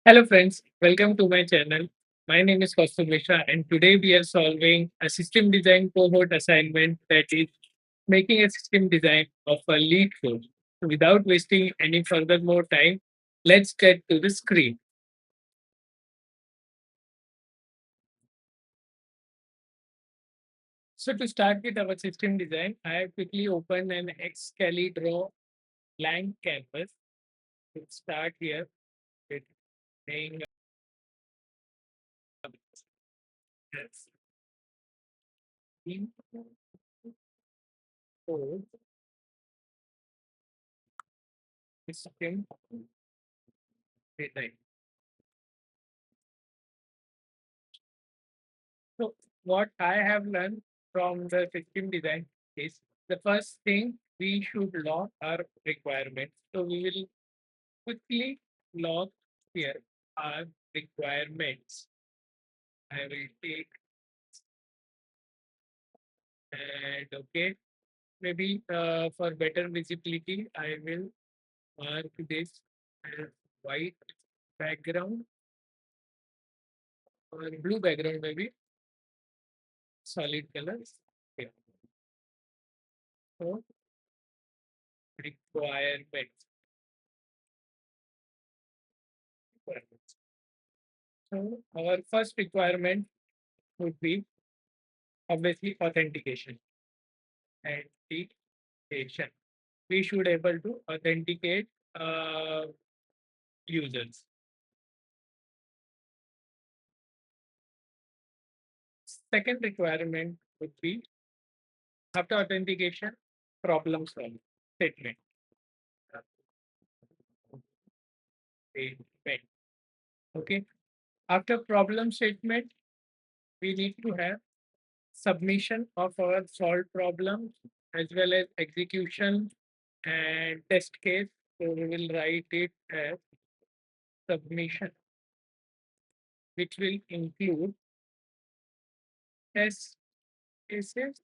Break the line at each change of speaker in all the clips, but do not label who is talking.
Hello friends, welcome to my channel. My name is Kaustubh Mishra and today we are solving a system design cohort assignment that is making a system design of a lead code. So without wasting any further more time, let's get to the screen. So to start with our system design, I have quickly opened an Draw blank canvas. Let's start here with saying yes, in code system design. So what I have learned from the system design is the first thing we should log our requirements. So we will quickly log here our requirements. I will take and okay, maybe for better visibility, I will mark this as white background or blue background, maybe solid colors. Okay. So requirements. So our first requirement would be obviously authentication. Authentication. We should able to authenticate users. Second requirement would be after authentication, problem solving statement. Statement. Okay. After problem statement, we need to have submission of our solved problems as well as execution and test case. So we will write it as submission, which will include test cases,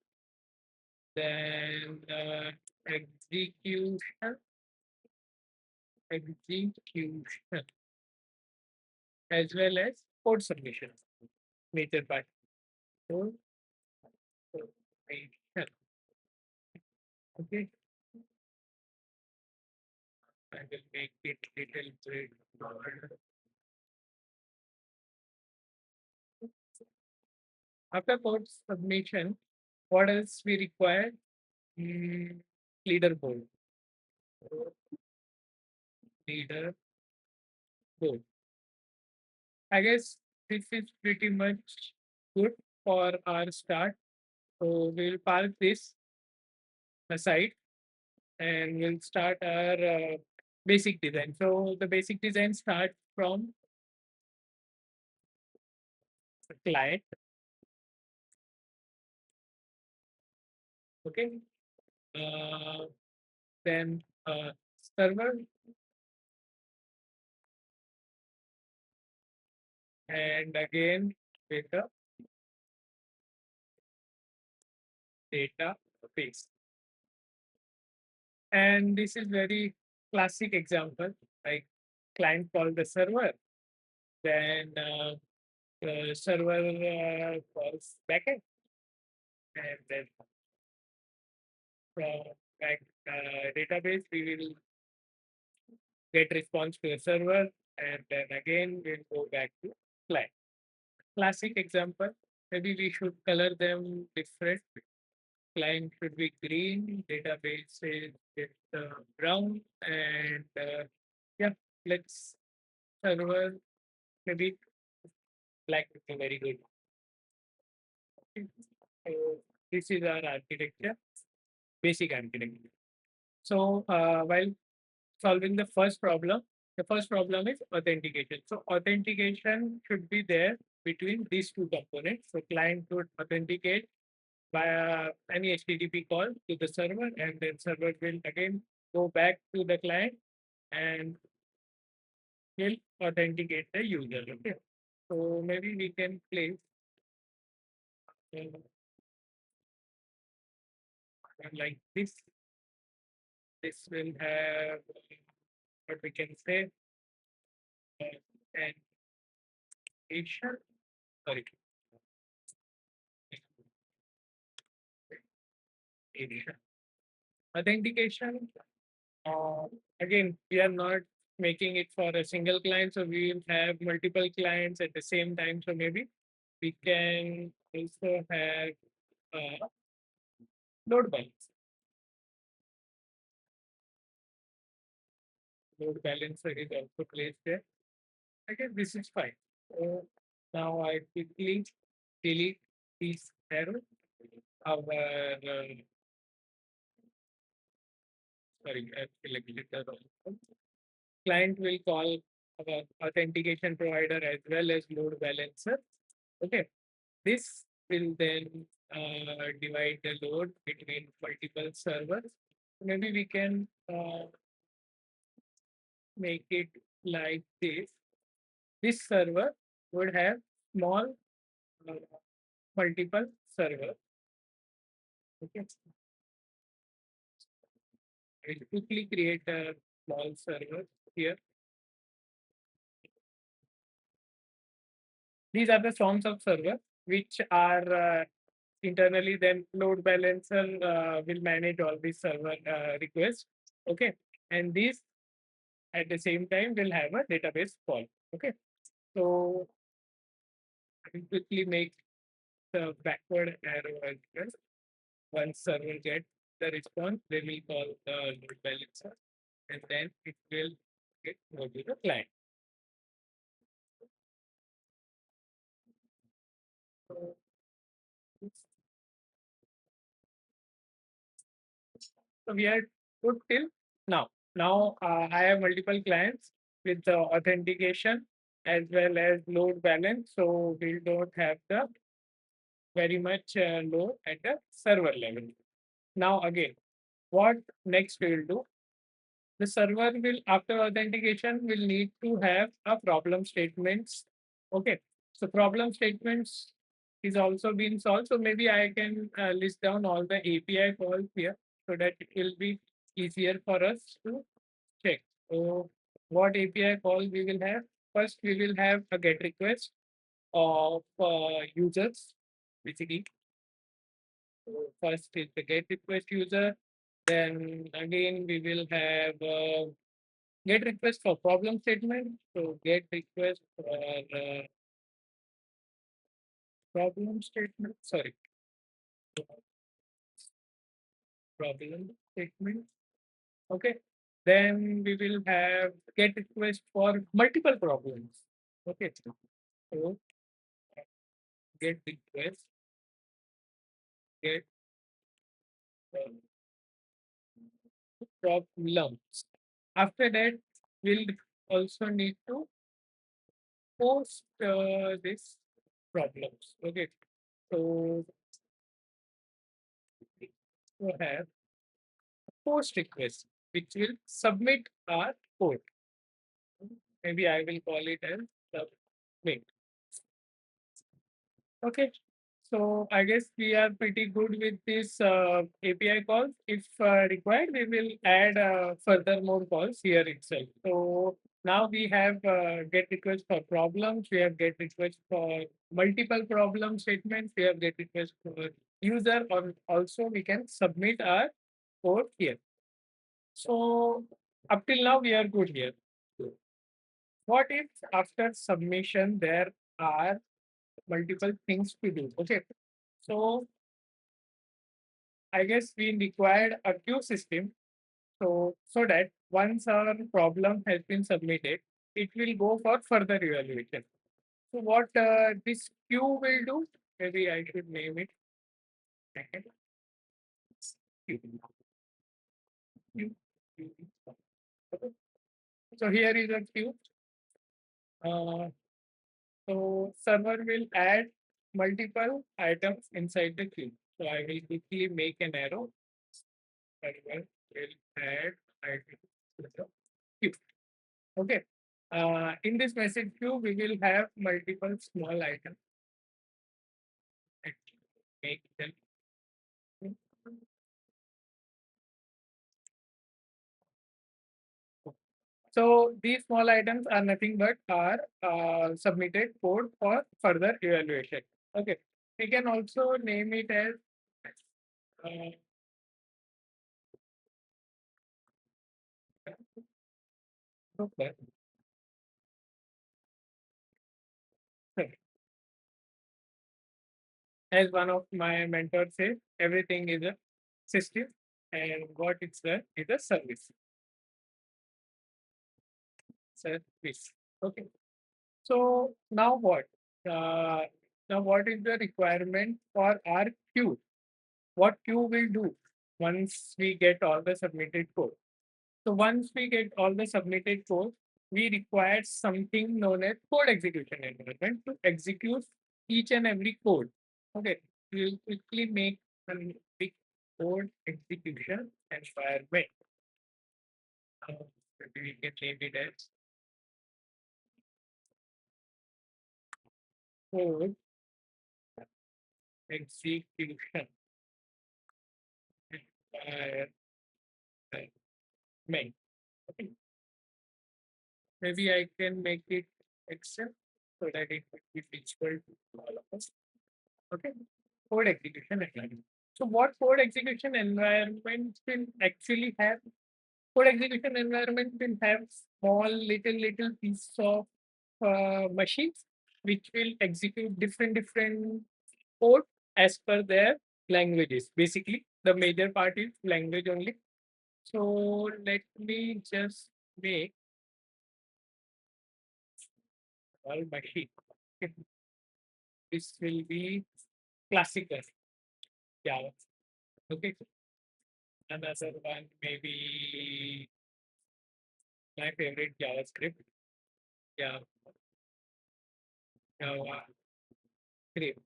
then execution, execution, as well as code submission, major by code submission. Okay, I will make it little bit broader. After code submission, what else we require? Leaderboard. Leaderboard. I guess this is pretty much good for our start. So we'll park this aside and we'll start our basic design. So the basic design starts from the client. Okay. Uh, then server and again data database. And this is very classic example, like client call the server, then the server calls backend, and then from back database we will get response to the server, and then again we'll go back to client. Classic example. Maybe we should color them different. Client should be green, database is brown, and yeah, let's server maybe black would be very good. Okay. So this is our architecture, basic architecture. So while solving the first problem is authentication. So authentication should be there between these two components. So client should authenticate via any HTTP call to the server, and then server will again go back to the client and will authenticate the user. Okay. So maybe we can place like this. This will have what we can say authentication. Sorry. Authentication. Uh, Again, we are not making it for a single client, so we will have multiple clients at the same time. So maybe we can also have load balance. Load balancer is also placed there. I guess this is fine. So now I quickly delete this arrow. Our sorry, I selected the wrong one. Client will call our authentication provider as well as load balancer. Okay, this will then divide the load between multiple servers. Maybe we can make it like this. This server would have small uh, multiple servers. Okay, I'll quickly create a small server here. These are the forms of server which are internally then load balancer will manage all these server requests. Okay, and these at the same time will have a database call. Okay, so I will quickly make the backward arrow as well. Once server gets the response, they will call the load balancer, and then it will go to the client. So So we are good till now. Now I have multiple clients with the authentication as well as load balance. So we don't have the very much load at the server level. Now again, what next we will do? The server will, after authentication, will need to have a problem statements. Okay, so problem statements is also being solved. So maybe I can list down all the API calls here so that it will be easier for us to check. So what API call we will have? First, we will have a GET request of users, basically. So first is the GET request user. Then again, we will have get request for problem statement. So get request for problem statement. Sorry, problem statement. Okay. Then we will have get request for multiple problems. Okay. So get request, get problems. After that, we'll also need to post this problems. Okay. So we have post request, which will submit our code. Maybe I will call it as submit. Okay. So I guess we are pretty good with this API calls. If required, we will add further more calls here itself. So now we have get request for problems. We have get request for multiple problem statements. We have get request for user, or also we can submit our code here. So up till now we are good here. What if after submission there are multiple things to do? Okay, so I guess we required a queue system. So that once our problem has been submitted, it will go for further evaluation. So what this queue will do? Maybe I should name it. Second. Queue. Queue. Queue. Okay. So here is a queue. Uh, So server will add multiple items inside the queue. So I will quickly make an arrow. Server will add items to the queue. Okay. In this message queue, we will have multiple small items. Make them. So these small items are nothing but our submitted code for further evaluation. Okay. We can also name it as uh, okay. As one of my mentors says, everything is a system, and what it's is a service. Service. Okay. So now what? Uh, Now what is the requirement for our queue? What queue will do once we get all the submitted code? So once we get all the submitted code, we require something known as code execution environment to execute each and every code. Okay, we'll quickly make a big code execution environment. Maybe we can name it as code execution environment. Okay. Maybe I can make it Excel so that it will be visible to all of us. Okay. Code execution environment. So what code execution environment will actually have? Code execution environment will have small little piece of machines which will execute different code as per their languages. Basically, the major part is language only. So let me just make all machine. Okay. This will be classical Java. Okay. Another one maybe my favorite JavaScript. Yeah, Java script.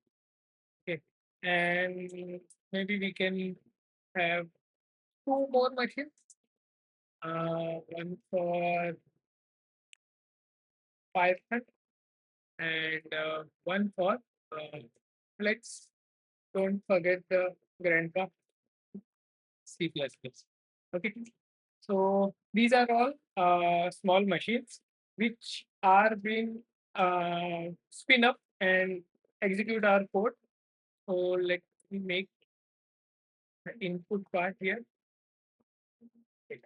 Okay. And maybe we can have two more machines. One for Python and one for let's don't forget the grandpa C++. Okay. So these are all small machines which are being spin up and execute our code. So let me make the input part here. Okay,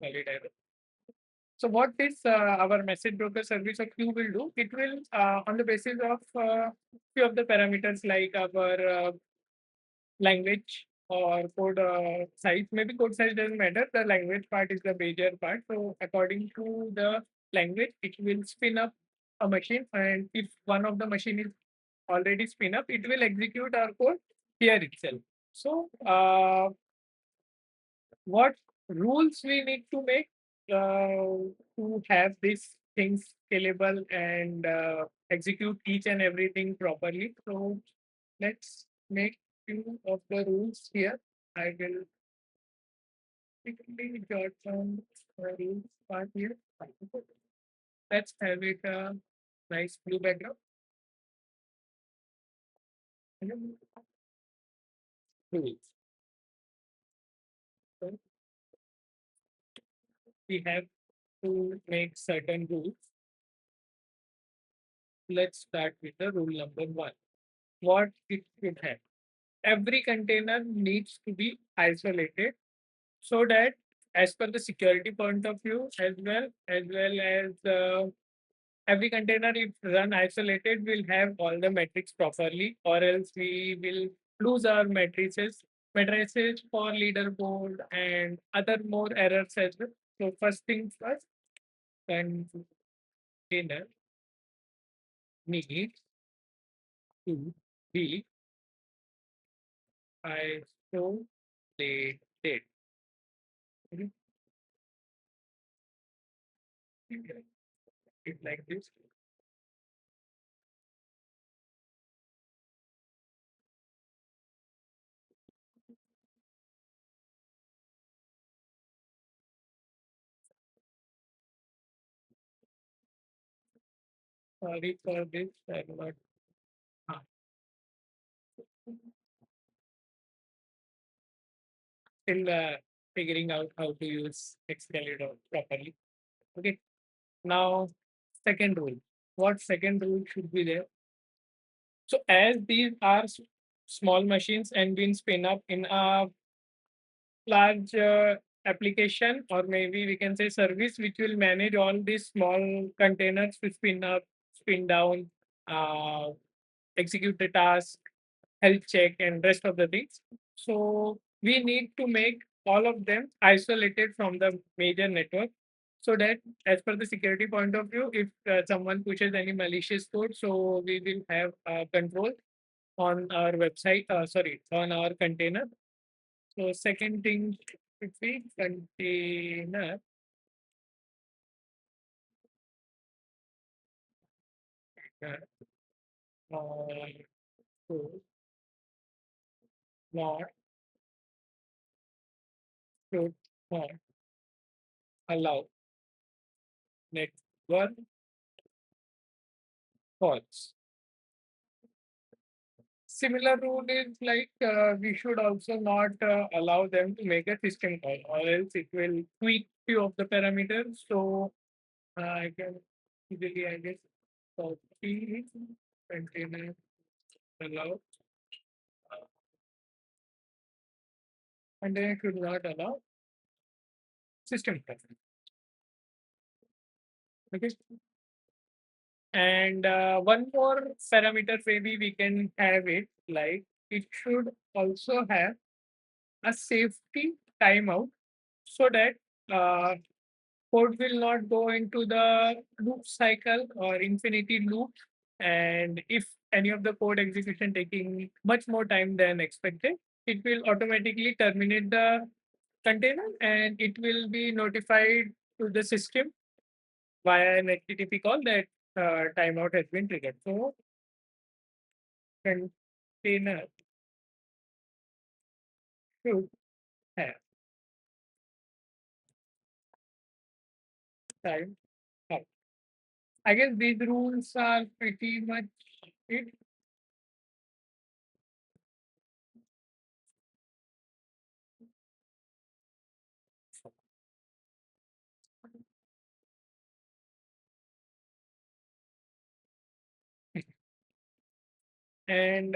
valid error. So what this our message broker service or queue will do, it will on the basis of few of the parameters like our language or code size. Maybe code size doesn't matter. The language part is the major part. So according to the language, it will spin up a machine, and if one of the machine is already spin up, it will execute our code here itself. So what rules we need to make to have these things scalable and execute each and everything properly. So let's make few of the rules here. I will quickly jot down the rules part here. Let's have it a nice blue background. Rules. So we have to make certain rules. Let's start with the rule number one. What it should have. Every container needs to be isolated so that as per the security point of view as well as every container if run isolated will have all the metrics properly, or else we will lose our matrices for leaderboard and other more errors as well. So first things first, container needs to be isolated. Mhm. It like this. Sorry for this. I'm not ah, still figuring out how to use Excalibur properly. Okay. Now, second rule. What second rule should be there? So as these are small machines and being spin up in a large application, or maybe we can say service, which will manage all these small containers to spin up, spin down, uh, execute the task, health check, and rest of the things. So we need to make all of them isolated from the major network, so that as per the security point of view, if someone pushes any malicious code, so we will have control on our website, sorry, on our container. So second thing should be container so not should not allow network calls. Similar rule is like we should also not allow them to make a system call, or else it will tweak few of the parameters. So I can easily, I guess, copy container allow, and then it should not allow system call. Okay. And one more parameter maybe we can have it like it should also have a safety timeout, so that uh, code will not go into the loop cycle or infinity loop. And if any of the code execution taking much more time than expected, it will automatically terminate the container and it will be notified to the system via an HTTP call that timeout has been triggered. So container should have time out. I guess these rules are pretty much it. And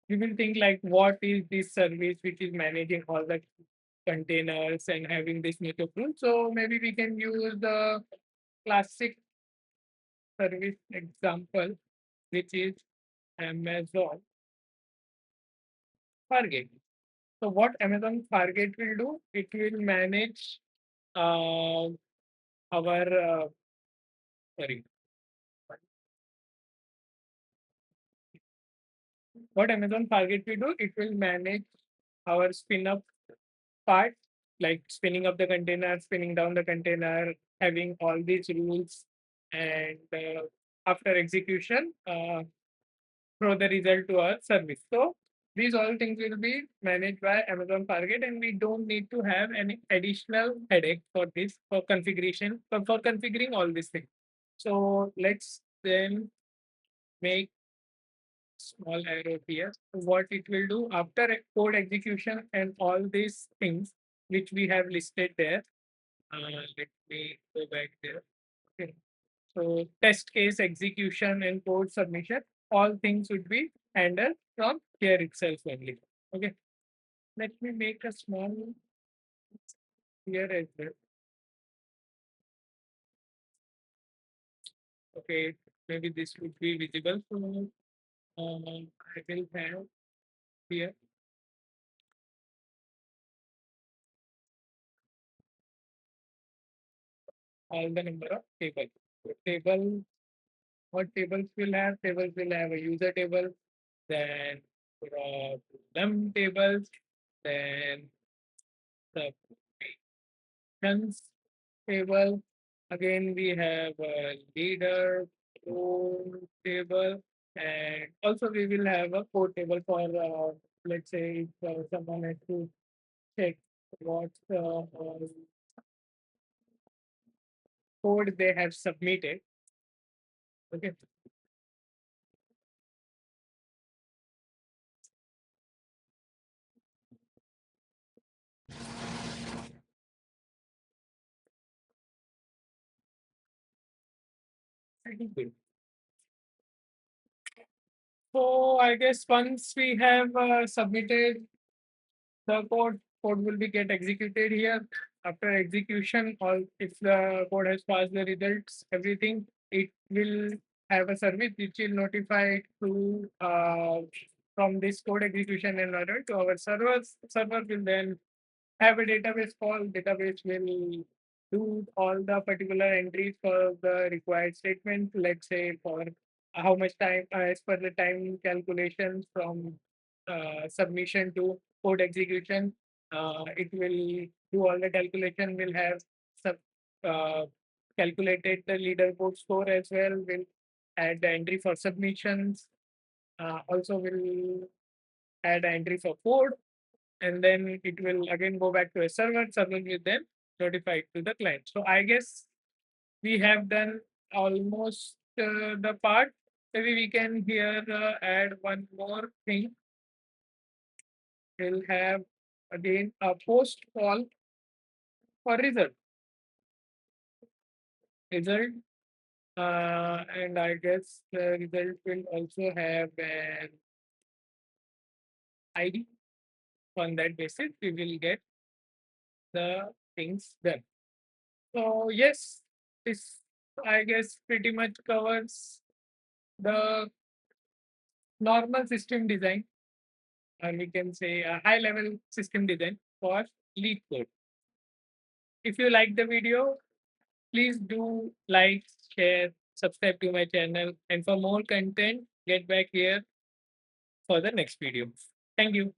we will think like, what is this service which is managing all the containers and having this native rule? So maybe we can use the classic service example, which is Amazon Fargate. So what Amazon Fargate will do, it will manage uh, our sorry, what Amazon Fargate will do, it will manage our spin up part, like spinning up the container, spinning down the container, having all these rules, and after execution, throw the result to our service. So these all things will be managed by Amazon Target, and we don't need to have any additional headache for this for configuration for configuring all these things. So let's then make small arrow here. What it will do after code execution and all these things which we have listed there. Let me go back there. Okay. So test case execution and code submission, all things would be handled from here itself only. Okay. Let me make a small here as well. Okay. Maybe this would be visible. So I will have here all the number of tables. So table, what tables will have? Tables will have a user table, then num tables, then the functions table. Again, we have a leader, role table, and also we will have a code table for, let's say, if someone has to check what code they have submitted. Okay. Pretty good. So I guess once we have submitted the code will be get executed here. After execution, or if the code has passed the results, everything, it will have a service which will notify it to from this code execution environment to our servers. Server will then have a database call. Database will do all the particular entries for the required statement. Let's say for how much time, as per the time calculations from submission to code execution. It will do all the calculation. Will have sub, uh, calculated the leaderboard score as well. Will add the entry for submissions. Also will add an entry for code, and then it will again go back to a server. Server will then notify it to the client. So I guess we have done almost the part. Maybe we can here add one more thing. We'll have again a post call for result, and I guess the result will also have an ID. On that basis, we will get the things done. So yes, this I guess pretty much covers the normal system design, and we can say a high level system design for LeetCode. If you like the video, please do like, share, subscribe to my channel, and for more content, get back here for the next video. Thank you.